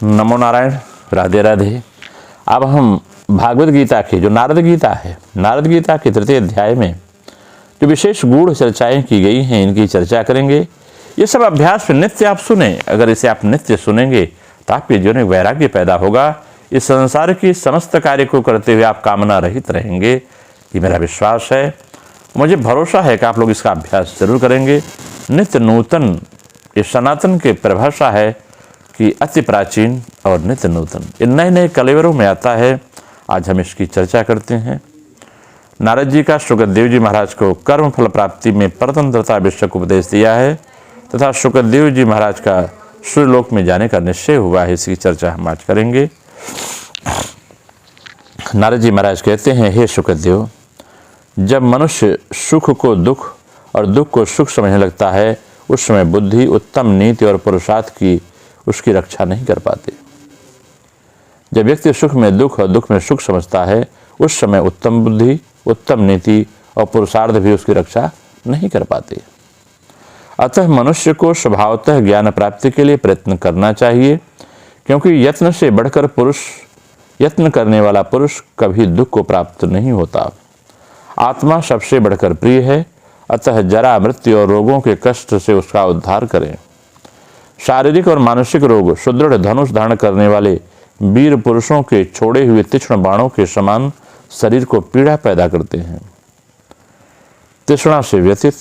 नमो नारायण, राधे राधे। अब हम भागवत गीता की जो नारद गीता है, नारद गीता के तृतीय अध्याय में जो विशेष गूढ़ चर्चाएं की गई हैं, इनकी चर्चा करेंगे। ये सब अभ्यास में नित्य आप सुने। अगर इसे आप नित्य सुनेंगे तो आपके जीवन में वैराग्य पैदा होगा। इस संसार की समस्त कार्य को करते हुए आप कामना रहित रहेंगे, ये मेरा विश्वास है। मुझे भरोसा है कि आप लोग इसका अभ्यास जरूर करेंगे। नित्य नूतन, ये सनातन की परिभाषा है कि अति प्राचीन और नित्य नूतन, ये नए नए कलेवरों में आता है। आज हम इसकी चर्चा करते हैं। नारद जी का शुकदेव जी महाराज को कर्म फल प्राप्ति में परतंत्रता विषय को उपदेश दिया है तथा शुकदेव जी महाराज का सूर्यलोक में जाने का निश्चय हुआ है। इसकी चर्चा हम आज करेंगे। नारद जी महाराज कहते हैं, हे शुकदेव, जब मनुष्य सुख को दुख और दुख को सुख समझने लगता है, उस समय बुद्धि उत्तम नीति और पुरुषार्थ की उसकी रक्षा नहीं कर पाती। जब व्यक्ति सुख में दुख और दुख में सुख समझता है, उस समय उत्तम बुद्धि, उत्तम नीति और पुरुषार्थ भी उसकी रक्षा नहीं कर पाते। अतः मनुष्य को स्वभावतः ज्ञान प्राप्ति के लिए प्रयत्न करना चाहिए, क्योंकि यत्न से बढ़कर यत्न करने वाला पुरुष कभी दुख को प्राप्त नहीं होता। आत्मा सबसे बढ़कर प्रिय है, अतः जरा मृत्यु और रोगों के कष्ट से उसका उद्धार करें। शारीरिक और मानसिक रोग सुदृढ़ धनुष धारण करने वाले वीर पुरुषों के छोड़े हुए तीक्ष्ण बाणों के समान शरीर को पीड़ा पैदा करते हैं। तृष्णा से व्यथित,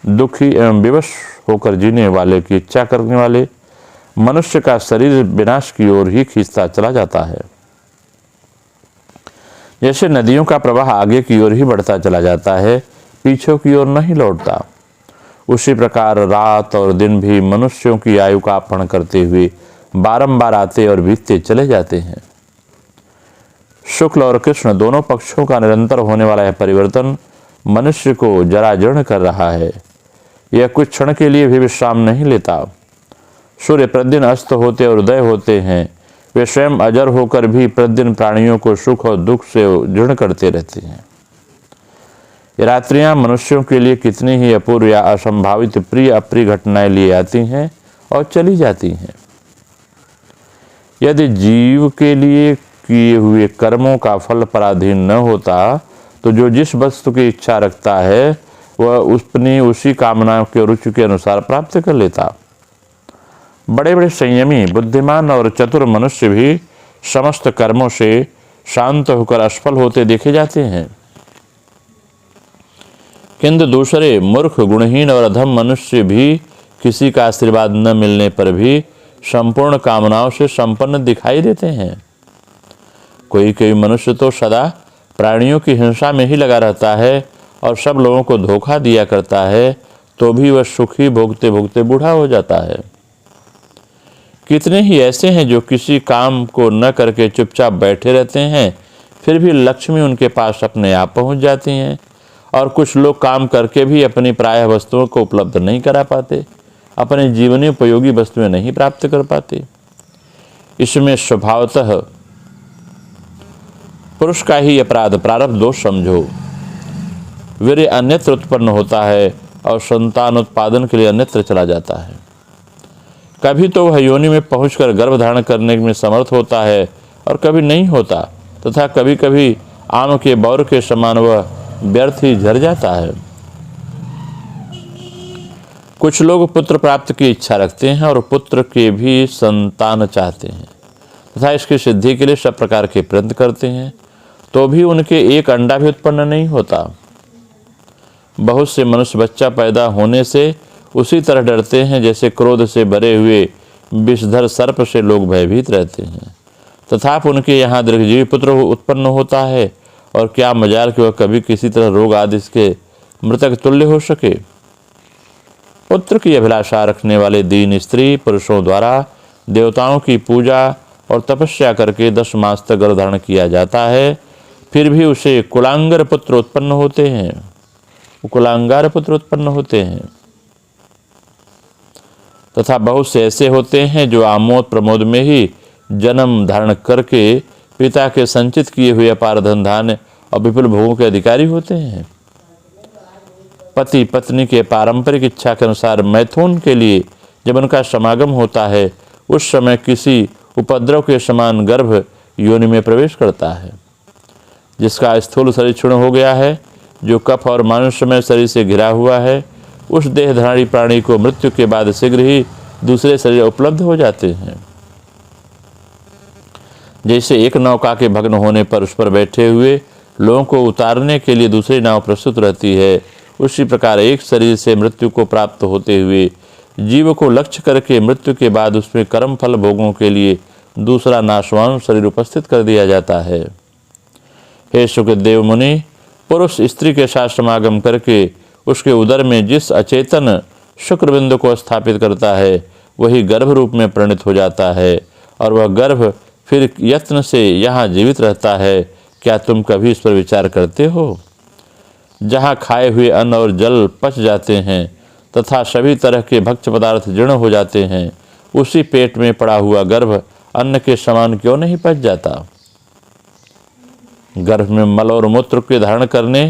दुखी एवं विवश होकर जीने वाले की इच्छा करने वाले मनुष्य का शरीर विनाश की ओर ही खींचता चला जाता है। जैसे नदियों का प्रवाह आगे की ओर ही बढ़ता चला जाता है, पीछे की ओर नहीं लौटता, उसी प्रकार रात और दिन भी मनुष्यों की आयु का अपहरण करते हुए बारंबार आते और बीतते चले जाते हैं। शुक्ल और कृष्ण दोनों पक्षों का निरंतर होने वाला यह परिवर्तन मनुष्य को जरा जीर्ण कर रहा है। यह कुछ क्षण के लिए भी विश्राम नहीं लेता। सूर्य प्रतिदिन अस्त होते और उदय होते हैं। वे स्वयं अजर होकर भी प्रतिदिन प्राणियों को सुख और दुख से जीर्ण करते रहते हैं। ये रात्रियां मनुष्यों के लिए कितनी ही अपूर्व या असंभावित प्रिय अप्रिय घटनाएं लिए आती हैं और चली जाती हैं। यदि जीव के लिए किए हुए कर्मों का फल पराधीन न होता, तो जो जिस वस्तु की इच्छा रखता है वह अपनी उसी कामना के रुचि के अनुसार प्राप्त कर लेता। बड़े बड़े संयमी, बुद्धिमान और चतुर मनुष्य भी समस्त कर्मों से शांत होकर असफल होते देखे जाते हैं, किंतु दूसरे मूर्ख, गुणहीन और अधम मनुष्य भी किसी का आशीर्वाद न मिलने पर भी संपूर्ण कामनाओं से संपन्न दिखाई देते हैं। कोई मनुष्य तो सदा प्राणियों की हिंसा में ही लगा रहता है और सब लोगों को धोखा दिया करता है, तो भी वह सुखी भोगते भोगते बूढ़ा हो जाता है। कितने ही ऐसे हैं जो किसी काम को न करके चुपचाप बैठे रहते हैं, फिर भी लक्ष्मी उनके पास अपने आप पहुंच जाती हैं। और कुछ लोग काम करके भी अपनी प्रायः वस्तुओं को उपलब्ध नहीं करा पाते, अपने जीवनी उपयोगी वस्तुएं नहीं प्राप्त कर पाते। इसमें स्वभावतः पुरुष का ही अपराध, प्रारब्ध दोष समझो। वीर्य अन्यत्र उत्पन्न होता है और संतान उत्पादन के लिए अन्यत्र चला जाता है। कभी तो वह योनि में पहुंचकर गर्भ धारण करने में समर्थ होता है और कभी नहीं होता, तथा कभी कभी आम के बौर के समान वह व्यर्थ ही झर जाता है। कुछ लोग पुत्र प्राप्त की इच्छा रखते हैं और पुत्र के भी संतान चाहते हैं तथा इसकी सिद्धि के लिए सब प्रकार के प्रयत्न करते हैं, तो भी उनके एक अंडा भी उत्पन्न नहीं होता। बहुत से मनुष्य बच्चा पैदा होने से उसी तरह डरते हैं जैसे क्रोध से भरे हुए विषधर सर्प से लोग भयभीत रहते हैं। तथापि उनके यहाँ दीर्घजीवी पुत्र उत्पन्न होता है, और क्या मजाल कि वह कभी किसी तरह रोग आदि के मृतक तुल्य हो सके। पुत्र की अभिलाषा रखने वाले दीन स्त्री पुरुषों द्वारा देवताओं की पूजा और तपस्या करके 10 मास तक गर्भ धारण किया जाता है, फिर भी उसे कुलांगार पुत्र उत्पन्न होते हैं। तथा बहुत से ऐसे होते हैं जो आमोद प्रमोद में ही जन्म धारण करके पिता के संचित किए हुए अपार धन धान्य और विपुल भोगों के अधिकारी होते हैं। पति पत्नी के पारंपरिक इच्छा के अनुसार मैथुन के लिए जब उनका समागम होता है, उस समय किसी उपद्रव के समान गर्भ योनि में प्रवेश करता है। जिसका स्थूल शरीर क्षीण हो गया है, जो कफ और मानुष्यमय शरीर से घिरा हुआ है, उस देहधारी प्राणी को मृत्यु के बाद शीघ्र ही दूसरे शरीर उपलब्ध हो जाते हैं। जैसे एक नौका के भग्न होने पर उस पर बैठे हुए लोगों को उतारने के लिए दूसरी नाव प्रस्तुत रहती है, उसी प्रकार एक शरीर से मृत्यु को प्राप्त होते हुए जीव को लक्ष्य करके मृत्यु के बाद उसमें कर्म फल भोगों के लिए दूसरा नाशवान शरीर उपस्थित कर दिया जाता है। हे सुखदेव मुनि, पुरुष स्त्री के साथ समागम करके उसके उदर में जिस अचेतन शुक्रबिंदु को स्थापित करता है, वही गर्भ रूप में परिणत हो जाता है और वह गर्भ फिर यत्न से यहाँ जीवित रहता है। क्या तुम कभी इस पर विचार करते हो? जहाँ खाए हुए अन्न और जल पच जाते हैं तथा सभी तरह के भक्ष्य पदार्थ जीर्ण हो जाते हैं, उसी पेट में पड़ा हुआ गर्भ अन्न के समान क्यों नहीं पच जाता? गर्भ में मल और मूत्र के धारण करने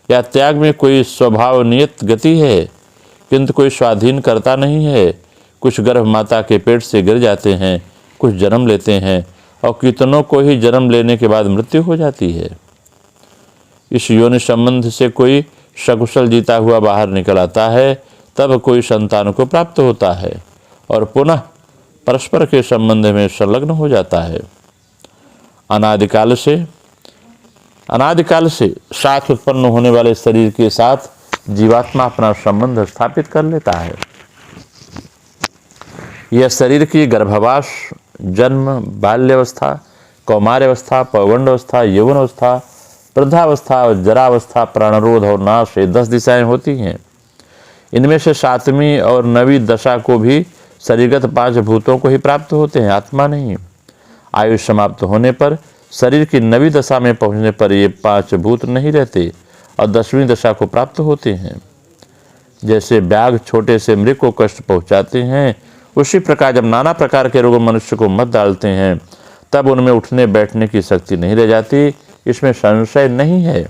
या त्याग में कोई स्वभाव नियत गति है, किंतु कोई स्वाधीन करता नहीं है। कुछ गर्भ माता के पेट से गिर जाते हैं, कुछ जन्म लेते हैं और कितनों को ही जन्म लेने के बाद मृत्यु हो जाती है। इस योनि संबंध से कोई सकुशल जीता हुआ बाहर निकल आता है, तब कोई संतान को प्राप्त होता है और पुनः परस्पर के संबंध में संलग्न हो जाता है। अनादिकाल से साथ उत्पन्न होने वाले शरीर के साथ जीवात्मा अपना संबंध स्थापित कर लेता है। यह शरीर की गर्भावास, जन्म, बाल्यावस्था, कौमार्यावस्था, पौगंडावस्था, यौवनावस्था, वृद्धावस्था और जरावस्था, प्राणरोध और नाश, ये 10 दिशाएं होती हैं। इनमें से 7वीं और 9वीं दशा को भी शरीरगत 5 भूतों को ही प्राप्त होते हैं, आत्मा नहीं। आयु समाप्त होने पर शरीर की 9वीं दशा में पहुंचने पर ये 5 भूत नहीं रहते और 10वीं दशा को प्राप्त होते हैं। जैसे व्याघ्र छोटे से मृग को कष्ट पहुंचाते हैं, उसी प्रकार जब नाना प्रकार के रोग मनुष्य को मत डालते हैं, तब उनमें उठने बैठने की शक्ति नहीं रह जाती, इसमें संशय नहीं है।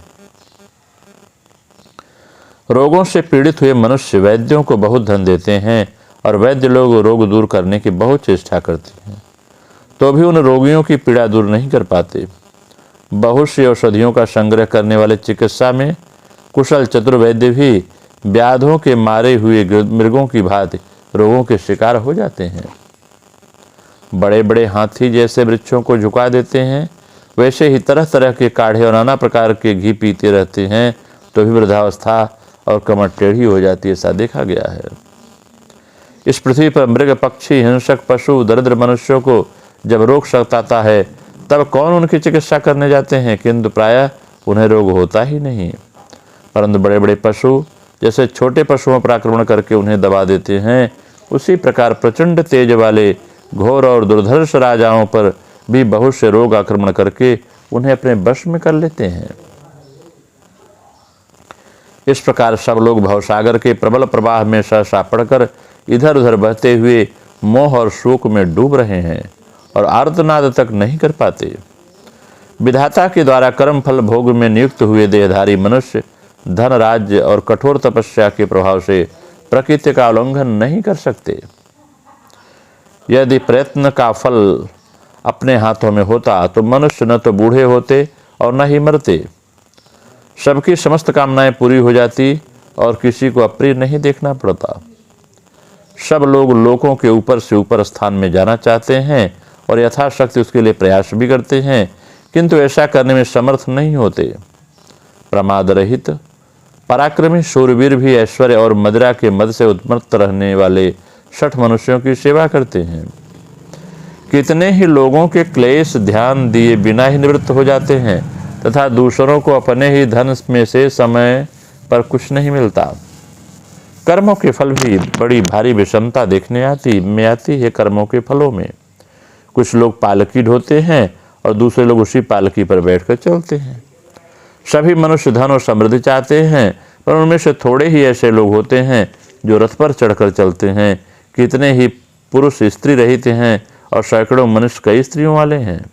रोगों से पीड़ित हुए मनुष्य वैद्यों को बहुत धन देते हैं और वैद्य लोग रोग दूर करने की बहुत चेष्टा करते हैं, तो भी उन रोगियों की पीड़ा दूर नहीं कर पाते। बहुत सी औषधियों का संग्रह करने वाले चिकित्सा में कुशल चतुर्वैद्य भी व्याधों के मारे हुए मृगों की भांति रोगों के शिकार हो जाते हैं। बड़े बड़े हाथी जैसे वृक्षों को झुका देते हैं, वैसे ही तरह तरह के काढ़े और नाना प्रकार के घी पीते रहते हैं, तो भी वृद्धावस्था और कमर टेढ़ी हो जाती है, ऐसा देखा गया है। इस पृथ्वी पर मृग, पक्षी, हिंसक पशु, दरिद्र मनुष्यों को जब रोग सताता है, तब कौन उनकी चिकित्सा करने जाते हैं, किंतु प्रायः उन्हें रोग होता ही नहीं। परंतु बड़े बड़े पशु जैसे छोटे पशुओं पर आक्रमण करके उन्हें दबा देते हैं, उसी प्रकार प्रचंड तेज वाले घोर और दुर्धर्ष राजाओं पर भी बहुत से रोग आक्रमण करके उन्हें अपने वश में कर लेते हैं। इस प्रकार सब लोग भवसागर के प्रबल प्रवाह में सहसा पड़कर इधर उधर बहते हुए मोह और शोक में डूब रहे हैं और आर्तनाद तक नहीं कर पाते। विधाता के द्वारा कर्म फल भोग में नियुक्त हुए देहधारी मनुष्य धन, राज्य और कठोर तपस्या के प्रभाव से प्रकृति का उल्लंघन नहीं कर सकते। यदि प्रयत्न का फल अपने हाथों में होता तो मनुष्य न तो बूढ़े होते और न ही मरते। सबकी समस्त कामनाएं पूरी हो जाती और किसी को अप्रिय नहीं देखना पड़ता। सब लोग लोकों के ऊपर से ऊपर स्थान में जाना चाहते हैं और यथाशक्ति उसके लिए प्रयास भी करते हैं, किंतु ऐसा करने में समर्थ नहीं होते। प्रमाद रहित पराक्रमी शूरवीर भी ऐश्वर्य और मदिरा के मद से उत्मत्त रहने वाले 60 मनुष्यों की सेवा करते हैं। कितने ही लोगों के क्लेश ध्यान दिए बिना ही निवृत्त हो जाते हैं तथा दूसरों को अपने ही धन में से समय पर कुछ नहीं मिलता। कर्मों के फल भी बड़ी भारी विषमता देखने आती है। कर्मों के फलों में कुछ लोग पालकी ढोते हैं और दूसरे लोग उसी पालकी पर बैठकर चलते हैं। सभी मनुष्य धन और समृद्धि चाहते हैं, पर उनमें से थोड़े ही ऐसे लोग होते हैं जो रथ पर चढ़कर चलते हैं। कितने ही पुरुष स्त्री रहित हैं और सैकड़ों मनुष्य कई स्त्रियों वाले हैं।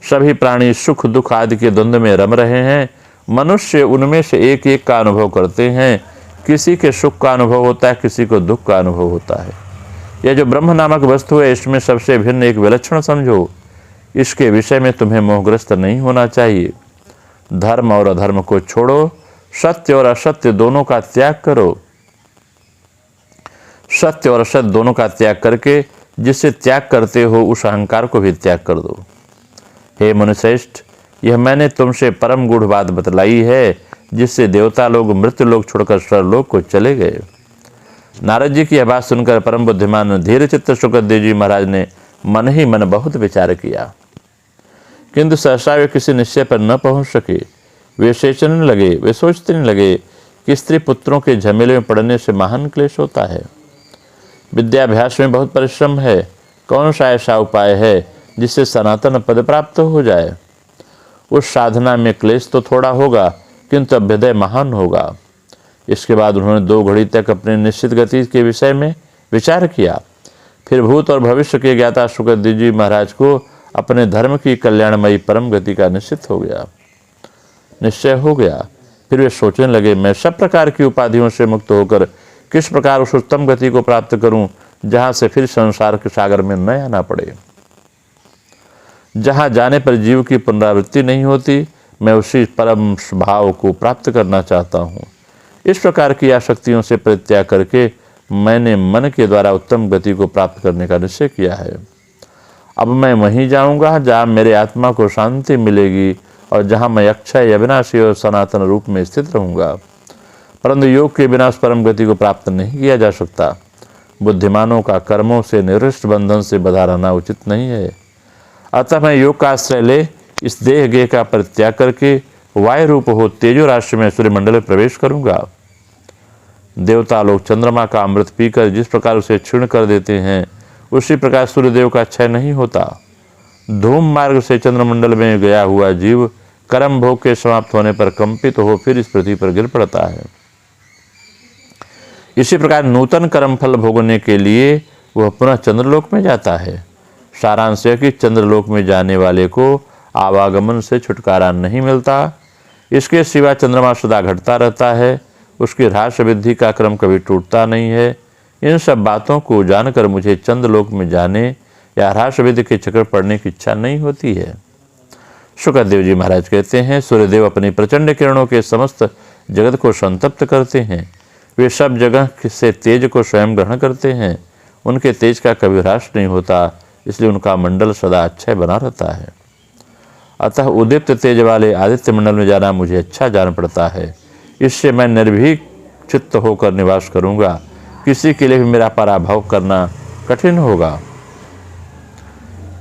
सभी प्राणी सुख दुख आदि के द्वंद्व में रम रहे हैं। मनुष्य उनमें से एक एक का अनुभव करते हैं। किसी के सुख का अनुभव होता है, किसी को दुख का अनुभव होता है। यह जो ब्रह्म नामक वस्तु है, इसमें सबसे भिन्न एक विलक्षण समझो। इसके विषय में तुम्हें मोहग्रस्त नहीं होना चाहिए। धर्म और अधर्म को छोड़ो, सत्य और असत्य दोनों का त्याग करो। सत्य और असत्य दोनों का त्याग करके जिससे त्याग करते हो, उस अहंकार को भी त्याग कर दो। हे मुनिश्रेष्ठ, यह मैंने तुमसे परम गूढ़ बात बतलाई है, जिससे देवता लोग मृत्यु लोग छोड़कर स्वर्लोक को चले गए। नारद जी की यह बात सुनकर परम बुद्धिमान धीर चित्त शुकदेव जी महाराज ने मन ही मन बहुत विचार किया, किंतु सहसा वे किसी निश्चय पर न पहुंच सके। वे सोचने लगे कि स्त्री पुत्रों के झमेले में पड़ने से महान क्लेश होता है। विद्याभ्यास में बहुत परिश्रम है। कौन सा ऐसा उपाय है जिससे सनातन पद प्राप्त हो जाए? उस साधना में क्लेश तो थोड़ा होगा, किंतु अभ्युदय महान होगा। इसके बाद उन्होंने 2 घड़ी तक अपने निश्चित गति के विषय में विचार किया। फिर भूत और भविष्य के ज्ञाता शुकदेव जी महाराज को अपने धर्म की कल्याणमयी परम गति का निश्चय हो गया। फिर वे सोचने लगे, मैं सब प्रकार की उपाधियों से मुक्त होकर किस प्रकार उस उत्तम गति को प्राप्त करूं, जहां से फिर संसार के सागर में न आना पड़े। जहां जाने पर जीव की पुनरावृत्ति नहीं होती, मैं उसी परम भाव को प्राप्त करना चाहता हूं। इस प्रकार की आसक्तियों से परित्याग करके मैंने मन के द्वारा उत्तम गति को प्राप्त करने का निश्चय किया है। अब मैं वहीं जाऊंगा जहाँ मेरे आत्मा को शांति मिलेगी और जहाँ मैं अक्षय, अविनाशी और सनातन रूप में स्थित रहूंगा। परंतु योग के बिना उस परम गति को प्राप्त नहीं किया जा सकता। बुद्धिमानों का कर्मों से निर्दिष्ट बंधन से बंधा रहना उचित नहीं है। अतः मैं योग का आश्रय ले इस देह गेह का परित्याग करके वायु रूप हो तेजो राशि में सूर्यमंडल में प्रवेश करूंगा। देवता लोग चंद्रमा का अमृत पीकर जिस प्रकार उसे क्षीण कर देते हैं, उसी प्रकार सूर्यदेव का क्षय नहीं होता। धूम मार्ग से चंद्रमंडल में गया हुआ जीव कर्म भोग के समाप्त होने पर कंपित हो फिर इस पृथ्वी पर गिर पड़ता है। इसी प्रकार नूतन कर्म फल भोगने के लिए वह पुनः चंद्रलोक में जाता है। सारांश है कि चंद्रलोक में जाने वाले को आवागमन से छुटकारा नहीं मिलता। इसके सिवा चंद्रमा सदा घटता रहता है, उसकी ह्रास वृद्धि का क्रम कभी टूटता नहीं है। इन सब बातों को जानकर मुझे चंद्रलोक में जाने या ह्रास वृद्धि के चक्कर पड़ने की इच्छा नहीं होती है। शुकदेव जी महाराज कहते हैं, सूर्यदेव अपनी प्रचंड किरणों के समस्त जगत को संतप्त करते हैं। वे सब जगह से तेज को स्वयं ग्रहण करते हैं। उनके तेज का कभी ह्रास नहीं होता, इसलिए उनका मंडल सदा अक्षय बना रहता है। अतः उदीप्त तेज वाले आदित्य मंडल में जाना मुझे अच्छा जान पड़ता है। इससे मैं निर्भीक चित्त होकर निवास करूंगा। किसी के लिए भी मेरा पराभव करना कठिन होगा।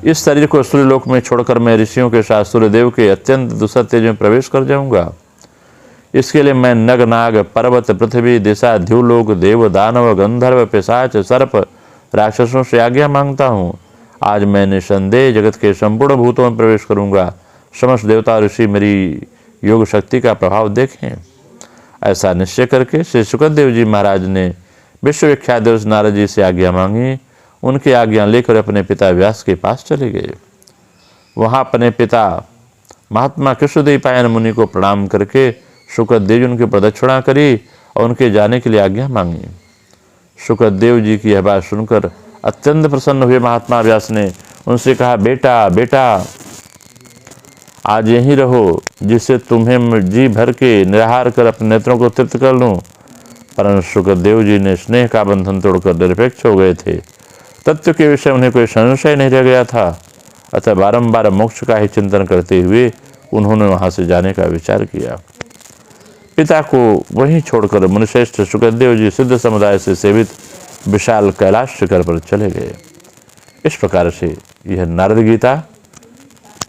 इस शरीर को सूर्यलोक में छोड़कर मैं ऋषियों के साथ सूर्यदेव के अत्यंत दूसरे तेज में प्रवेश कर जाऊंगा। इसके लिए मैं नग, नाग, पर्वत, पृथ्वी, दिशा, ध्युलोक, देव, दानव, गंधर्व, पिशाच, सर्प, राक्षसों से आज्ञा मांगता हूँ। आज मैं निसंदेह जगत के संपूर्ण भूतों में प्रवेश करूंगा। समस्त देवता ऋषि मेरी योग शक्ति का प्रभाव देखें। ऐसा निश्चय करके श्री शुकदेव जी महाराज ने विश्वविख्यात देव नारद जी से आज्ञा मांगी। उनकी आज्ञा लेकर अपने पिता व्यास के पास चले गए। वहाँ अपने पिता महात्मा कृष्णदेवपायन मुनि को प्रणाम करके शुकदेव जी उनकी प्रदक्षिणा करी और उनके जाने के लिए आज्ञा मांगी। शुकदेव जी की यह बात सुनकर अत्यंत प्रसन्न हुए महात्मा व्यास ने उनसे कहा, बेटा बेटा आज यहीं रहो, जिससे तुम्हें जी भर के निराहार कर अपने नेत्रों को तृप्त कर लूं। परंतु शुकदेव जी ने स्नेह का बंधन तोड़कर निरपेक्ष हो गए थे। तत्व के विषय उन्हें कोई संशय नहीं रह गया था। अतः बारंबार मोक्ष का ही चिंतन करते हुए उन्होंने वहां से जाने का विचार किया। पिता को वहीं छोड़कर मुनिश्रेष्ठ शुकदेव जी सिद्ध समुदाय से सेवित विशाल कैलाश शिखर पर चले गए। इस प्रकार से यह नारद गीता,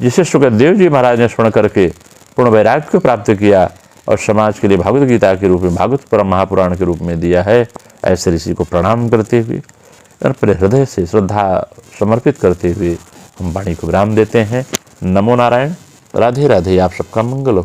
जिसे शुकदेव जी महाराज ने स्मरण करके पूर्ण वैराग्य को प्राप्त किया और समाज के लिए भागवत गीता के रूप में, भागवत महापुराण के रूप में दिया है, ऐसे ऋषि को प्रणाम करते हुए अपने हृदय से श्रद्धा समर्पित करते हुए हम वाणी को विराम देते हैं। नमो नारायण। राधे राधे। आप सबका मंगल हो।